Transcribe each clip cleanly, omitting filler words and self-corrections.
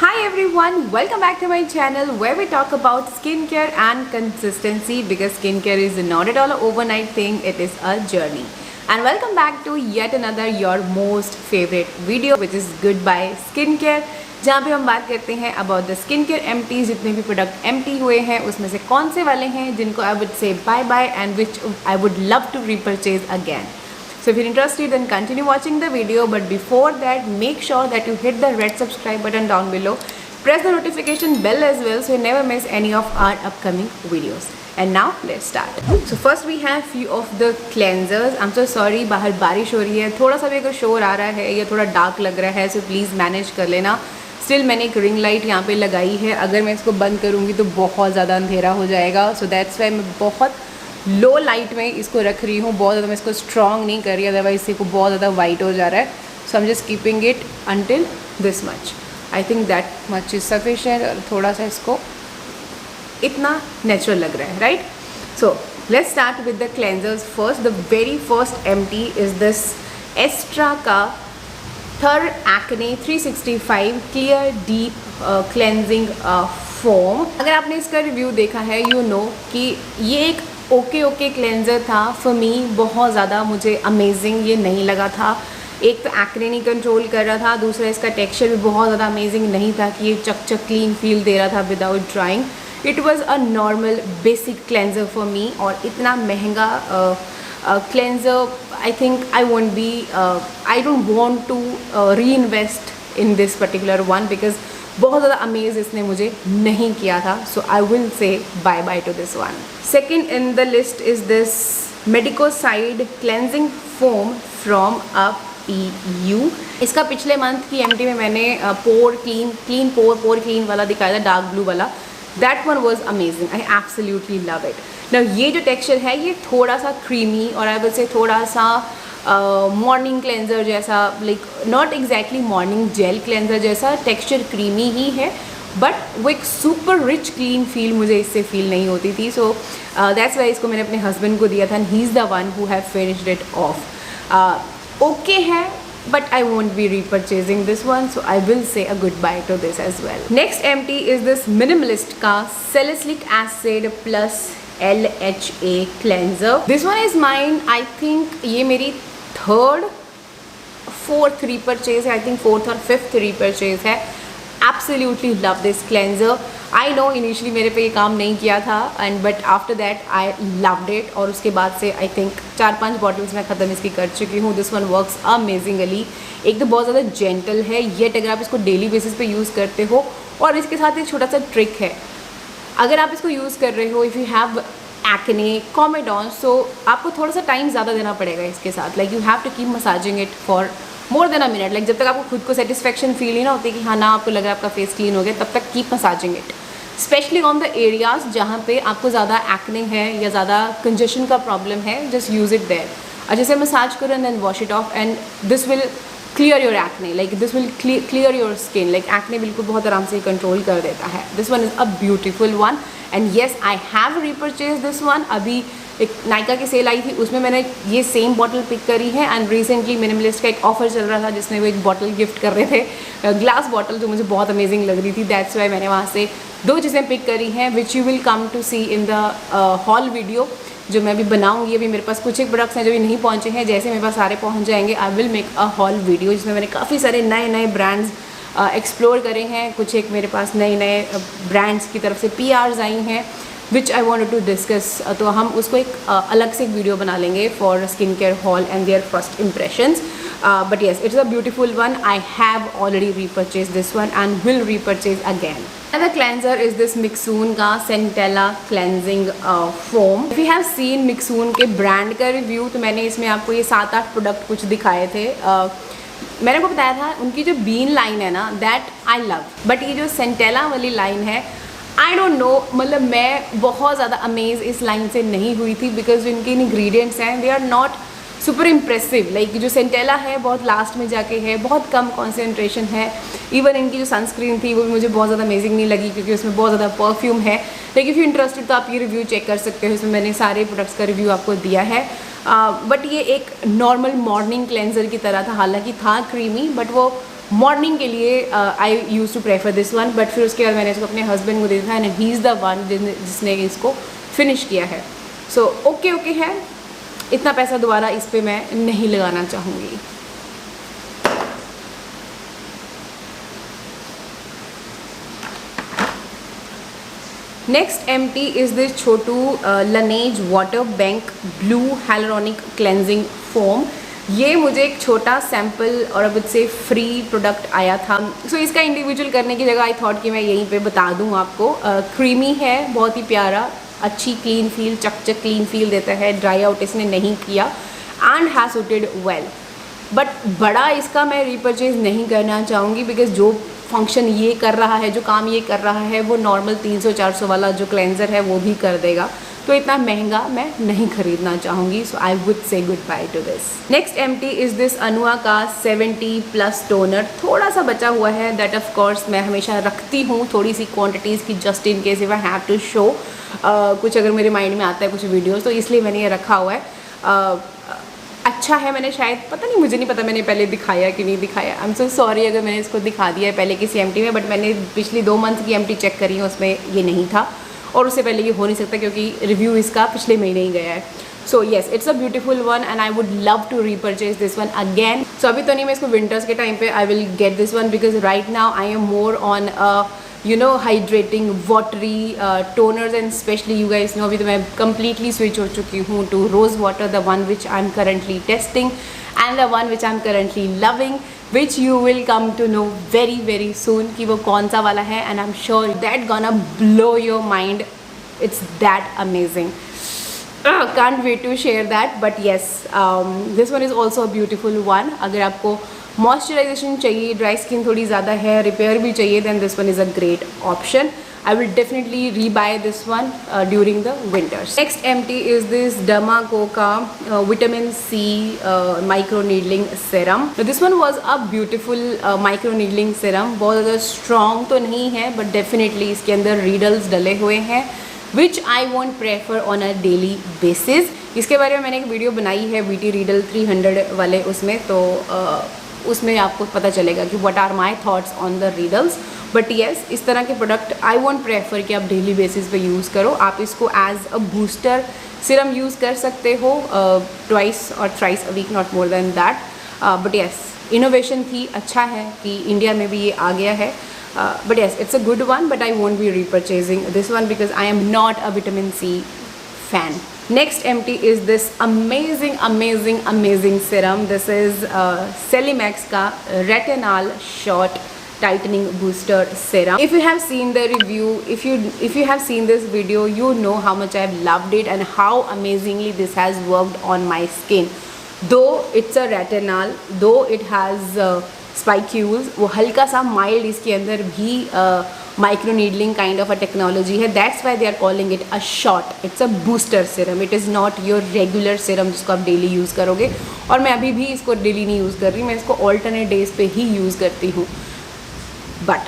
Hi everyone, welcome back to my channel where we talk about skincare and consistency because skincare is not at all an overnight thing, it is a journey. And welcome back to yet another your most favorite video which is Goodbye Skincare, जहाँ पे हम बात करते हैं about the skincare empties, जितने भी product empty हुए हैं उसमें से कौन से वाले हैं जिनको I would say bye bye and which I would love to repurchase again. So if you're interested then continue watching the video, but before that make sure that you hit the red subscribe button down below, press the notification bell as well so you never miss any of our upcoming videos. And now let's start. So first we have few of the cleansers. I'm so sorry बाहर बारिश हो रही है, थोड़ा सा भी अगर शोर आ रहा है या थोड़ा डार्क लग रहा है so please मैनेज कर लेना. स्टिल मैंने एक रिंग लाइट यहाँ पे लगाई है, अगर मैं इसको बंद करूँगी तो बहुत ज़्यादा अंधेरा हो जाएगा. सो दैट्स वाई मैं बहुत लो लाइट में इसको रख रही हूँ, बहुत ज़्यादा मैं इसको स्ट्रॉन्ग नहीं कर रही, अदरवाइज इससे को बहुत ज़्यादा वाइट हो जा रहा है. So I am just keeping it until this much. I think that much is sufficient. और थोड़ा सा इसको इतना नेचुरल लग रहा है, right? So let's start with the cleansers first. The very first empty is this एस्ट्रा का थर acne 365 clear deep cleansing foam. अगर आपने इसका रिव्यू देखा है यू नो कि ये एक ओके क्लेंजर था. फॉर मी बहुत ज़्यादा मुझे अमेजिंग ये नहीं लगा था. एक तो एक्ने नहीं कंट्रोल कर रहा था, दूसरा इसका टेक्सचर भी बहुत ज़्यादा अमेजिंग नहीं था कि ये चक क्लीन फील दे रहा था without drying. It was a normal basic cleanser for me. और इतना महंगा cleanser I think I won't be I don't want to reinvest in this particular one because बहुत ज़्यादा अमेज इसने मुझे नहीं किया था. So I will say bye bye to this one. Second in the list is this मेडिकोसाइड cleansing foam from EU. इसका पिछले मंथ की एमटी में मैंने पोर क्लीन वाला दिखाया था, डार्क ब्लू वाला. That one was amazing. I absolutely love it. Now ये जो टेक्सचर है ये थोड़ा सा क्रीमी और आई विल से थोड़ा सा मॉर्निंग क्लेंजर जैसा, like not exactly morning gel cleanser जैसा. टेक्सचर क्रीमी ही है बट वो एक सुपर रिच क्लीन फील मुझे इससे फील नहीं होती थी. सो दैट्स वाई इसको मैंने अपने हस्बैंड को दिया था and he is the one who have finished it of. Okay है but I won't be repurchasing this one, so I will say a goodbye to this as well. Next empty is this minimalist का salicylic acid plus LHA cleanser. This one is mine. I think ये मेरी fourth repurchase है. I think fourth और fifth repurchase है. Absolutely love this cleanser. I know initially मेरे पे ये काम नहीं किया था and but after that I loved it. और उसके बाद से I think 4-5 बॉटल्स मैं ख़त्म इसकी कर चुकी हूँ. This one works amazingly. एक तो बहुत ज़्यादा जेंटल है, येट अगर आप इसको डेली बेसिस पे यूज़ करते हो. और इसके साथ एक छोटा सा ट्रिक है, अगर आप इसको यूज़ कर रहे हो if you have acne comedones so आपको थोड़ा सा टाइम ज़्यादा देना पड़ेगा इसके साथ. Like you have to keep massaging it for more than a minute. Like जब तक आपको खुद को सेटिस्फेक्शन फील ही ना होती कि हाँ ना आपको लग रहा है आपका फेस क्लीन हो गया, तब तक keep massaging it. Specially on the areas जहाँ पे आपको ज़्यादा एक्ने है या ज़्यादा कंजेशन का प्रॉब्लम है, जस्ट यूज़ इट देयर. अच्छे से मसाज करो and then wash it off and this will clear your acne. Like this will clear your skin. Like acne बिल्कुल बहुत आराम से कंट्रोल कर देता है. This one is a beautiful one and yes I have repurchase this one. अभी एक नायका की सेल आई थी उसमें मैंने ये सेम बॉटल पिक करी है एंड रिसेंटली मिनिमलिस्ट का एक ऑफर चल रहा था जिसमें वो एक बॉटल गिफ्ट कर रहे थे, ग्लास बॉटल, जो मुझे बहुत अमेजिंग लग रही थी. दैट्स वाई मैंने वहाँ से 2 चीज़ें पिक करी हैं which you will come to see in the haul video जो मैं अभी बनाऊंगी. अभी मेरे पास कुछ एक प्रोडक्ट्स हैं जो भी नहीं पहुँचे हैं, जैसे मेरे पास सारे पहुँच जाएंगे I will make a hall video जिसमें मैंने काफ़ी सारे नए ब्रांड्स एक्सप्लोर करे हैं. कुछ एक मेरे पास नए ब्रांड्स की तरफ से PRs आई हैं विच आई वॉन्ट टू डिस्कस. तो हम उसको एक अलग से एक वीडियो बना लेंगे for skin care haul and their first impressions. But yes it's a beautiful one. I have already repurchase this one and will repurchase again. Another cleanser is this Mixoon का Centella cleansing foam. If you have seen Mixoon के brand का review तो मैंने इसमें आपको ये 7-8 product कुछ दिखाए थे. मैंने को बताया था उनकी जो बीन लाइन है ना दैट आई लव, बट ये जो Centella वाली लाइन है आई डोंट नो, मतलब मैं बहुत ज़्यादा अमेज इस लाइन से नहीं हुई थी बिकॉज इनके इंग्रेडिएंट्स हैं they are not super impressive. Like जो सेंटेला है बहुत लास्ट में जाके है, बहुत कम कॉन्सेंट्रेशन है. इवन इनकी जो सनस्क्रीन थी वो भी मुझे बहुत ज़्यादा अमेजिंग नहीं लगी क्योंकि उसमें बहुत ज़्यादा परफ्यूम है. लाइक इफ़ यू इंटरेस्टेड तो आप ये रिव्यू चेक कर सकते हो, इसमें मैंने सारे प्रोडक्ट्स का रिव्यू आपको दिया है. बट ये एक नॉर्मल मॉर्निंग क्लेंजर की तरह था, हालांकि था क्रीमी बट वो मॉर्निंग के लिए I use to prefer this one, but फिर उसके बाद मैंने इसको अपने हस्बैंड को देखा and he is the one जिसने इसको फिनिश किया है। सो ओके है, इतना पैसा दोबारा इस पर मैं नहीं लगाना चाहूँगी। Next empty is this Chhotu Laneige water bank blue hyaluronic cleansing foam. ये मुझे एक छोटा सैम्पल और अब से फ्री प्रोडक्ट आया था। सो इसका इंडिविजुअल करने की जगह आई थॉट कि मैं यहीं पे बता दूं आपको। क्रीमी है, बहुत ही प्यारा, अच्छी क्लीन फील, चकचक क्लीन फील देता है, ड्राई आउट इसने नहीं किया and has suited well. But बड़ा इसका मैं रीपरचेज नहीं करना चाहूँगी बिकॉज जो फंक्शन ये कर रहा है, जो काम ये कर रहा है, वो नॉर्मल 300-400 वाला जो क्लेंजर है वो भी कर देगा। तो इतना महंगा मैं नहीं खरीदना चाहूँगी। So I would say good bye to this. Next empty is this Anua का 70+ टोनर। थोड़ा सा बचा हुआ है, दैट ऑफ कोर्स मैं हमेशा रखती हूँ थोड़ी सी क्वांटिटीज़ की, just in case if I have to show कुछ अगर मेरे माइंड में आता है कुछ वीडियोज़, तो इसलिए मैंने ये रखा हुआ है। अच्छा है, मैंने शायद, पता नहीं, मुझे नहीं पता मैंने पहले दिखाया कि नहीं दिखाया। आई एम सो सॉरी अगर मैंने इसको दिखा दिया है पहले किसी एम्प्टी में, बट मैंने पिछली 2 मंथ की एम्प्टी चेक करी है, उसमें ये नहीं था और उससे पहले ये हो नहीं सकता क्योंकि रिव्यू इसका पिछले महीने ही गया है। So yes, it's a beautiful one and I would love to repurchase this one again. So अभी तो नहीं, मैं इसको विंटर्स के टाइम पे I will get this one because right now I am more on hydrating watery toners and specially you guys know, अभी तो मैं completely स्विच हो चुकी हूँ to rose water, the one which I am currently testing and the one which I am currently loving, which you will come to know very very soon कि वो कौन सा वाला है and I am sure that gonna blow your mind. It's that amazing. Can't wait to share that. But yes, this one is also a beautiful one. अगर आपको moisturisation चाहिए, dry skin थोड़ी ज़्यादा है, रिपेयर भी चाहिए, then this one is a great option. I will definitely rebuy this one during the winters. Next empty is this Dermaco का vitamin C micro needling serum. Now this one was a beautiful micro needling serum. बहुत ज़्यादा strong तो नहीं है, but definitely इसके अंदर needles डले हुए हैं, which I won't prefer on a daily basis. इसके बारे में मैंने एक वीडियो बनाई है BT Riddle 300 वाले उसमें, तो उसमें आपको पता चलेगा कि what are my thoughts on the Riddles. But yes, इस तरह के प्रोडक्ट आई वोंट प्रेफर कि आप डेली बेसिस पे यूज़ करो। आप इसको as a booster serum use कर सकते हो ट्वाइस और thrice a week, not more than that. But yes, innovation थी, अच्छा है कि इंडिया में भी ये आ गया है। But yes, it's a good one, but I won't be repurchasing this one because I am not a vitamin C fan. Next empty is this amazing serum. This is Celimax का Retinol Short Tightening Booster Serum. If you have seen the review, if you have seen this video, you know how much I have loved it and how amazingly this has worked on my skin. Though it's a retinol, though it has spicules, वो हल्का सा mild इसके अंदर भी micro needling kind of a technology है। That's why they are calling it a shot. It's a booster serum, it is not your regular serum जिसको आप daily use करोगे। और मैं अभी भी इसको डेली नहीं यूज़ कर रही, मैं इसको ऑल्टरनेट डेज पे ही यूज़ करती हूँ। But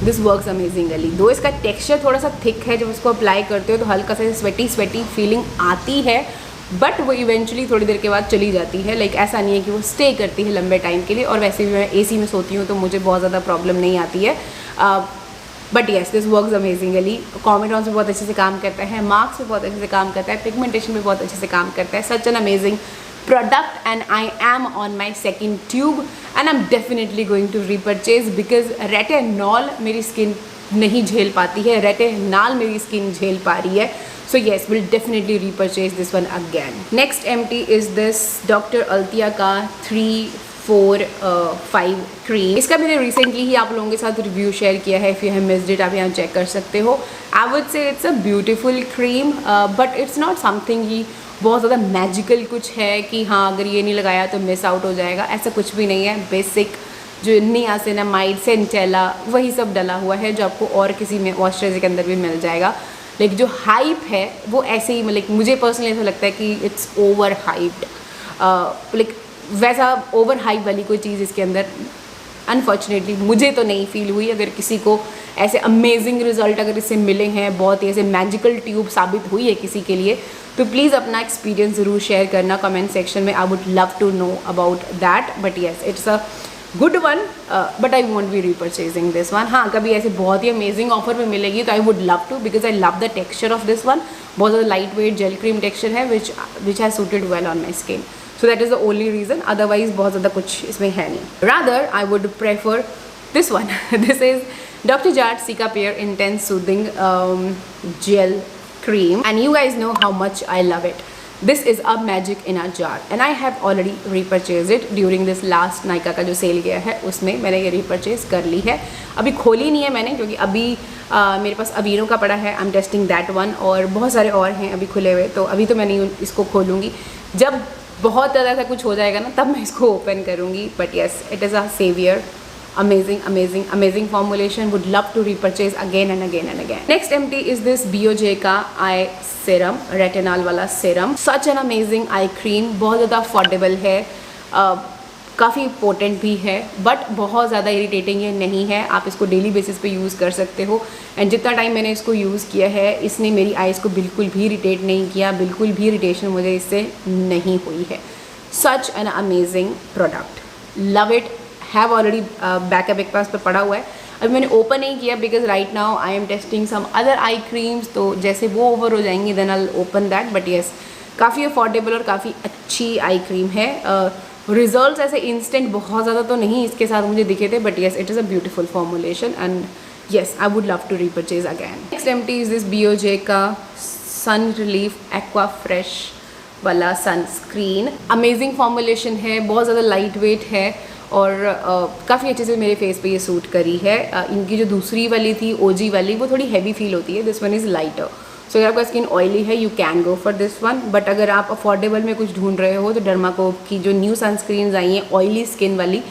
this works amazingly. दो इसका टेक्स्चर थोड़ा सा थिक है, जब उसको अप्लाई करते हो तो हल्का सा स्वेटी फीलिंग आती है, बट वो इवेंचुअली थोड़ी देर के बाद चली जाती है। लाइक ऐसा नहीं है कि वो स्टे करती है लंबे टाइम के लिए। और वैसे भी मैं एसी में सोती हूँ तो मुझे बहुत ज़्यादा प्रॉब्लम नहीं आती है। But yes, this works amazingly. Comedones में बहुत अच्छे से काम करता है, मार्क्स में बहुत अच्छे से काम करता है, पिगमेंटेशन में बहुत अच्छे से काम करता है। Such an amazing product and I am on my second tube and I'm definitely going to repurchase because retinol मेरी स्किन नहीं झेल पाती है, retinol मेरी स्किन झेल पा रही है। So yes, we'll definitely repurchase this one again. Next empty is this Dr. Althea का 3-4-5 क्रीम। इसका मैंने रिसेंटली ही आप लोगों के साथ रिव्यू शेयर किया है। If you have missed it, आप यहाँ चेक कर सकते हो। आई वुड से it's a beautiful cream, but it's not something ही बहुत ज़्यादा मैजिकल कुछ है कि हाँ अगर ये नहीं लगाया तो मिस आउट हो जाएगा, ऐसा कुछ भी नहीं है। बेसिक जो नियासिनामाइड, सेंटेला, वही सब डला हुआ है जो आपको और किसी में मॉइस्चराइजर के अंदर भी मिल जाएगा। लेकिन जो हाइप है वो ऐसे ही, मतलब मुझे पर्सनली ऐसा लगता है कि इट्स ओवर हाइप्ड। लाइक वैसा ओवर हाइप वाली कोई चीज़ इसके अंदर अनफॉर्चुनेटली मुझे तो नहीं फील हुई। अगर किसी को ऐसे अमेजिंग रिजल्ट अगर इससे मिले हैं, बहुत ही ऐसे मैजिकल ट्यूब साबित हुई है किसी के लिए, तो प्लीज़ अपना एक्सपीरियंस ज़रूर शेयर करना कमेंट सेक्शन में। I would love to know about that. But yes, it's a good one, but I won't be repurchasing this one. हाँ, कभी ऐसे बहुत ही अमेजिंग ऑफर में मिलेगी तो I would love to, because I love the texture of this one. बहुत ज़्यादा lightweight gel cream texture है which has suited well on my skin. So that is the only reason. Otherwise बहुत ज़्यादा कुछ इसमें है नहीं. Rather I would prefer this one. This is Dr. Jart Cicapair Intense Soothing Gel Cream, and you guys know how much I love it. This is a magic in a jar, and I have already repurchased it during this last Nykaa का जो cell गया है उसमें मैंने ये repurchase कर ली है. अभी खोली नहीं है मैंने, क्योंकि अभी मेरे पास अवीनो का पड़ा है. I'm testing that one, और बहुत सारे और हैं अभी खुले हुए, तो अभी तो मैं नहीं इसको खोलूँगी. जब बहुत ज़्यादा ऐसा कुछ हो जाएगा ना, तब मैं इसको ओपन करूँगी. But yes, it is a saviour. Amazing formulation. Would love to repurchase again and again and again. Next empty is this BOJ का eye serum, retinol वाला serum. Such an amazing eye cream. बहुत ज़्यादा affordable है, काफ़ी potent भी है, but बहुत ज़्यादा इरिटेटिंग ये नहीं है. आप इसको डेली बेसिस पे यूज़ कर सकते हो. एंड जितना टाइम मैंने इसको यूज़ किया है, इसने मेरी आइज़ को बिल्कुल भी इरिटेट नहीं किया. बिल्कुल भी इरिटेशन मुझे इससे नहीं हुई है. Such an amazing product. Love it. Have already backup एक पास पे पड़ा हुआ है. अभी मैंने ओपन नहीं किया because right now I am testing some other eye creams. तो जैसे वो ओवर हो जाएंगी then I open that. But yes, काफ़ी अफोर्डेबल और काफ़ी अच्छी आई क्रीम है. रिजल्ट्स ऐसे इंस्टेंट बहुत ज़्यादा तो नहीं इसके साथ मुझे दिखे थे, but yes, it is a beautiful formulation and yes, I would love to repurchase again. Next empty is this BOJ का सन रिलीफ एक्वा फ्रेश वाला सनस्क्रीन. अमेजिंग फॉर्मुलेशन है, बहुत ज़्यादा लाइट वेट है और काफ़ी अच्छे से मेरे फेस पे ये सूट करी है. इनकी जो दूसरी वाली थी OG वाली, वो थोड़ी हैवी फील होती है. This one is lighter. So अगर आपका स्किन ऑयली है, you can go for this one. But अगर आप अफोर्डेबल में कुछ ढूंढ रहे हो, तो डर्माकोप की जो न्यू सनस्क्रीन्स आई हैं ऑयली स्किन वाली,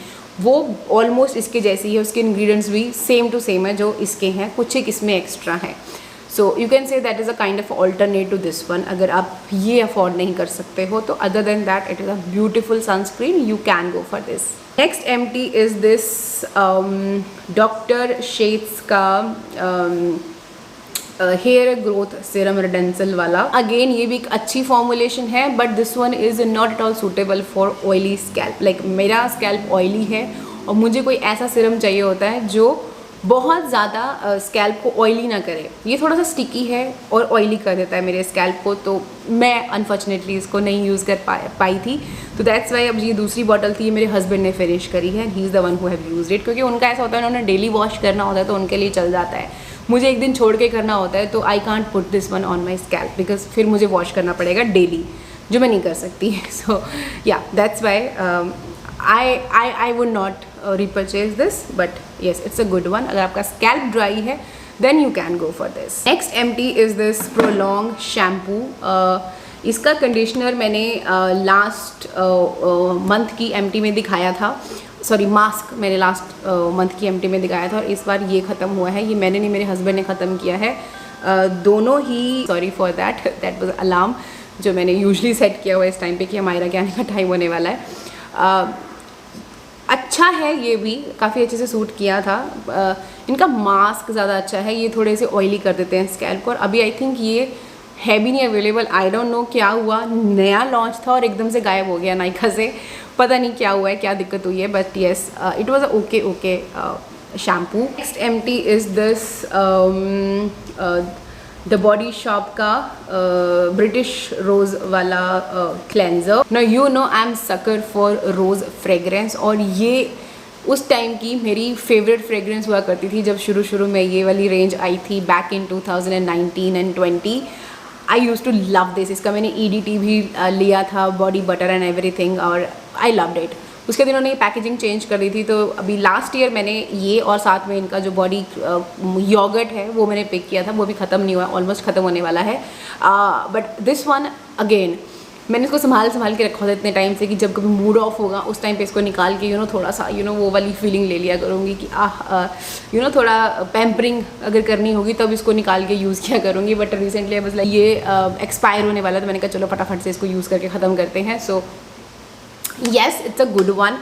वो ऑलमोस्ट इसके जैसी है. उसके इंग्रेडिएंट्स भी सेम टू सेम है जो इसके हैं, कुछ एक इसमें एक्स्ट्रा है. So you can say that is a kind of alternate to this one. अगर आप ये अफोर्ड नहीं कर सकते हो, तो other than that it is a beautiful sunscreen. You can go for this. Next empty is this doctor Sheth's का hair growth serum redensyl वाला. अगेन ये भी एक अच्छी फॉर्मुलेशन है, but this one is not at all suitable for oily scalp. Like मेरा scalp oily है और मुझे कोई ऐसा सीरम चाहिए होता है जो बहुत ज़्यादा स्कैल्प को ऑयली ना करे. ये थोड़ा सा स्टिकी है और ऑयली कर देता है मेरे स्कैल्प को, तो मैं अनफॉर्चुनेटली इसको नहीं यूज़ कर पाई थी. तो दैट्स वाई अब ये दूसरी बॉटल थी, मेरे हस्बैंड ने फिनिश करी है. ही is the one who have used it, क्योंकि उनका ऐसा होता है, उन्होंने डेली वॉश करना होता है तो उनके लिए चल जाता है. मुझे एक दिन छोड़ के करना होता है, तो I can't put this one on my scalp because फिर मुझे वॉश करना पड़ेगा डेली, जो मैं नहीं कर सकती. सो या that's why I would not repurchase this, but yes, it's a good one. अगर आपका scalp dry है, then you can go for this. Next empty is this Prolong shampoo. इसका कंडीशनर मैंने लास्ट मंथ की एम्प्टी में दिखाया था. Sorry, mask मैंने लास्ट मंथ की एम्प्टी में दिखाया था, और इस बार ये ख़त्म हुआ है. ये मैंने नहीं, मेरे हस्बैंड ने ख़त्म किया है. दोनों ही, sorry for that was alarm जो मैंने यूजली सेट किया हुआ इस टाइम पे कि हमारा क्या आने का टाइम होने वाला है. अच्छा है, ये भी काफ़ी अच्छे से सूट किया था. इनका मास्क ज़्यादा अच्छा है, ये थोड़े से ऑयली कर देते हैं स्कैल्प को. और अभी आई थिंक ये है भी नहीं अवेलेबल. आई डोंट नो क्या हुआ, नया लॉन्च था और एकदम से गायब हो गया नायका से. पता नहीं क्या हुआ है, क्या दिक्कत हुई है, but yes, it was okay shampoo. Next empty is this the Body Shop का ब्रिटिश रोज़ वाला cleanser. No you know I am sucker for rose fragrance, और ये उस टाइम की मेरी फेवरेट फ्रेगरेंस हुआ करती थी जब शुरू में ये वाली रेंज आई थी back in 2019 and 20. I use to love this. इसका मैंने EDT भी लिया था, बॉडी बटर एंड एवरीथिंग, और आई लव्ड इट. उसके दिन उन्होंने पैकेजिंग चेंज कर दी थी, तो अभी लास्ट ईयर मैंने ये और साथ में इनका जो बॉडी योगर्ट है वो मैंने पिक किया था. वो भी ख़त्म नहीं हुआ, ऑलमोस्ट ख़त्म होने वाला है. बट दिस वन अगेन मैंने इसको संभाल के रखा था इतने टाइम से कि जब कभी मूड ऑफ होगा उस टाइम पे इसको निकाल के थोड़ा सा वो वाली फीलिंग ले लिया करूँगी कि थोड़ा पैम्परिंग अगर करनी होगी तब इसको निकाल के यूज़ किया करूँगी. बट रिसेंटली बस ये एक्सपायर होने वाला, तो मैंने कहा चलो फटाफट से इसको यूज़ करके ख़त्म करते हैं. सो yes, it's a good one.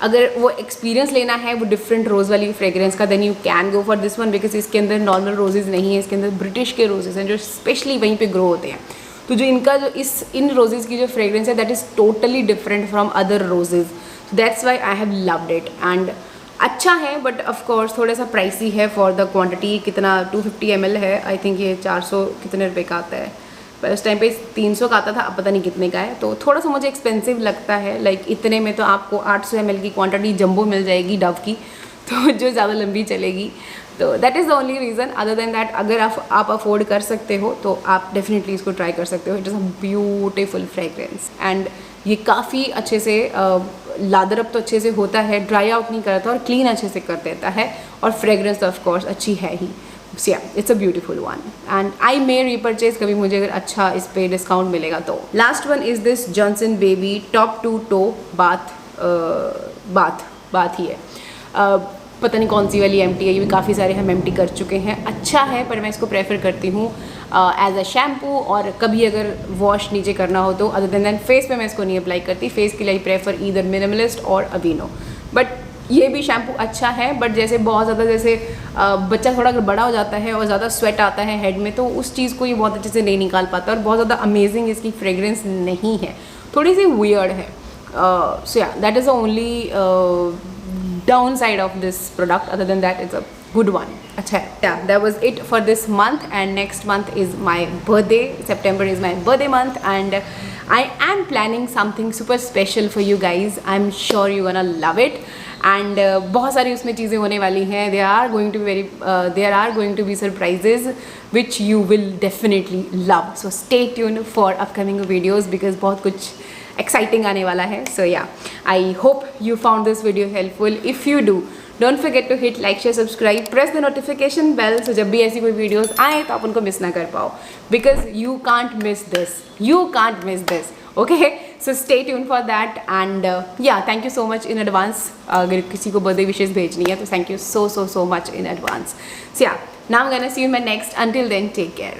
अगर वो एक्सपीरियंस लेना है वो डिफरेंट रोज़ वाली फ्रेग्रेंस का, then you can go for this one, because इसके अंदर नॉर्मल रोजेज़ नहीं है, इसके अंदर ब्रिटिश के रोजेज़ हैं जो स्पेशली वहीं पे ग्रो होते हैं. तो जो इनका जो इन रोजेज़ की जो फ्रेग्रेंस है that is totally different from other roses. That's why I have loved it. And अच्छा है बट ऑफ कोर्स थोड़ा सा प्राइसी है फॉर द क्वांटिटी। कितना 250 ml है, आई थिंक ये 400 कितने रुपए का आता है, पर उस टाइम पे 300 का आता था, अब पता नहीं कितने का है, तो थोड़ा सा मुझे एक्सपेंसिव लगता है। लाइक इतने में तो आपको 800 ml की क्वांटिटी जंबो मिल जाएगी डव की, तो जो ज़्यादा लंबी चलेगी। तो that is the only reason. Other than that अगर आप अफोर्ड कर सकते हो तो आप डेफिनेटली इसको ट्राई कर सकते हो। It is a beautiful fragrance and ये काफ़ी अच्छे से लादर अप तो अच्छे से होता है, ड्राई आउट नहीं करता और क्लीन अच्छे से कर देता है, और फ्रेगरेंस तो ऑफकोर्स अच्छी है ही। So yeah it's a beautiful one and I may repurchase कभी मुझे अगर अच्छा इस पर डिस्काउंट मिलेगा तो। Last one is this Johnson baby top to toe bath ही है। पता नहीं कौन सी वाली एम्प्टी है, ये भी काफ़ी सारे हम एम्प्टी कर चुके हैं। अच्छा है पर मैं इसको प्रेफर करती हूँ एज अ शैम्पू, और कभी अगर वॉश नीचे करना हो तो। अदर देन फेस पे मैं इसको नहीं अप्लाई करती, फेस के लिए प्रेफर ईदर मिनिमलिस्ट और अवीनो। बट ये भी शैम्पू अच्छा है, बट जैसे बहुत ज़्यादा जैसे बच्चा थोड़ा अगर बड़ा हो जाता है और ज़्यादा स्वेट आता है हेड में, तो उस चीज़ को ये बहुत अच्छे से नहीं निकाल पाता, और बहुत ज़्यादा अमेजिंग इसकी फ्रेगरेंस नहीं है, थोड़ी सी वियर्ड है। सो या that is the only downside of this product. Other than that, it's a good one. अच्छा है। Yeah, that was it for this month, and next month is my birthday. September is my birthday month, and I am planning something super special for you guys. I'm sure you're gonna love it. And बहुत सारी उसमें चीज़ें होने वाली हैं. There are going to be surprises which you will definitely love. So stay tuned for upcoming videos because बहुत कुछ exciting आने वाला है. So yeah, I hope you found this video helpful. If you do, don't forget to hit like, share, subscribe, press the notification bell, so जब भी ऐसी कोई videos आए तो आप उनको मिस ना कर पाओ, because you can't miss this. You can't miss this. Okay? So stay tuned for that, and yeah, thank you so much in advance. अगर किसी को birthday wishes भेजनी है तो thank you so much in advance. So yeah, now I'm gonna see you in my next. Until then, take care.